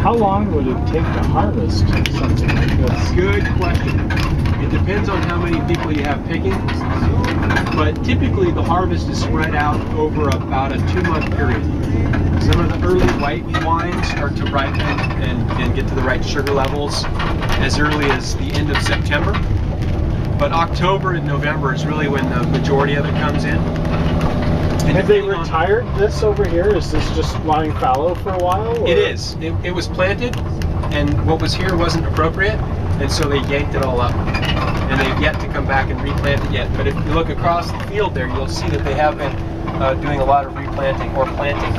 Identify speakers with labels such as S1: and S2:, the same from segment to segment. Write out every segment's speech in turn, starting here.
S1: How long would it take to harvest something like this?
S2: Good question. It depends on how many people you have picking, but typically the harvest is spread out over about a 2-month period. Some of the early white wines start to ripen and get to the right sugar levels as early as the end of September. But October and November is really when the majority of it comes in. And
S1: have they retired this over here? Is this just lying fallow for a while? Or?
S2: It is. It was planted, and what was here wasn't appropriate, and so they yanked it all up. And they've yet to come back and replant it yet. But if you look across the field there, you'll see that they have been doing a lot of replanting or planting.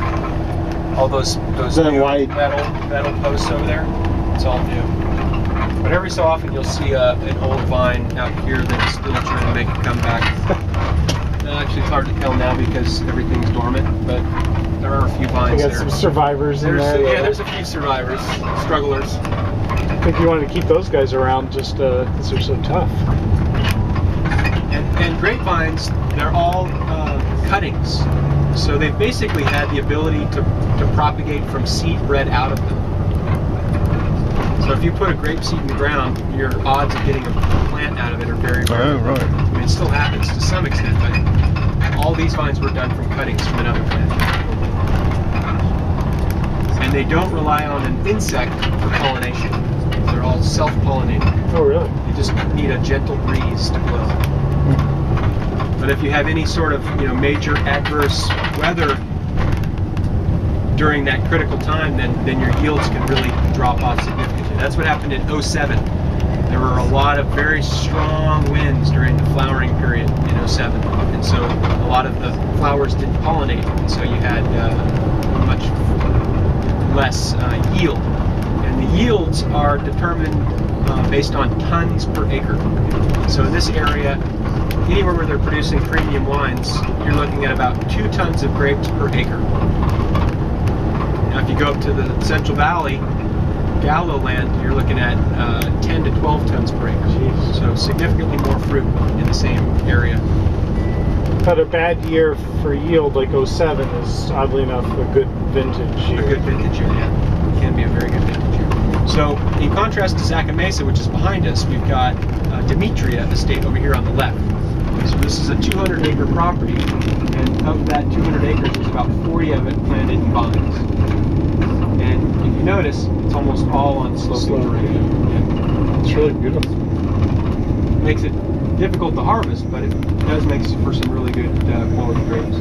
S2: All those new
S1: white
S2: metal posts over there, it's all new. But every so often you'll see an old vine out here that's still trying to make a comeback. Actually, it's hard to tell now because everything's dormant, but there are a few vines there.
S1: You got some survivors in there.
S2: Yeah, there's a few survivors, strugglers.
S1: I think you wanted to keep those guys around just because they're so tough.
S2: And grapevines, they're all cuttings. So they've basically had the ability to propagate from seed bred out of them. So if you put a grape seed in the ground, your odds of getting a plant out of it are very, very low.
S3: Right.
S2: I mean, it still happens to some extent, but all these vines were done from cuttings from another plant. And they don't rely on an insect for pollination. They're all self-pollinating.
S1: Oh, really?
S2: You just need a gentle breeze to blow. But if you have any sort of major adverse weather during that critical time, then your yields can really drop off significantly. That's what happened in 07. There were a lot of very strong winds during the flowering period in 07. And so a lot of the flowers didn't pollinate, and so you had much less yield. And the yields are determined based on tons per acre. So in this area, anywhere where they're producing premium wines, you're looking at about 2 tons of grapes per acre. Now if you go up to the Central Valley, Gallo land, you're looking at 10 to 12 tons per acre.
S1: Jeez.
S2: So significantly more fruit in the same area.
S1: But a bad year for yield like 07 is oddly enough a good vintage year.
S2: A good vintage year, yeah. It can be a very good vintage year. So in contrast to Zaca Mesa, which is behind us, we've got Demetria estate over here on the left. So this is a 200-acre property, and of that 200 acres, there's about 40 of it planted in vines. And if you notice, it's almost all on sloping terrain. Yeah.
S1: It's really beautiful.
S2: Makes it difficult to harvest, but it does make for some really good quality grapes.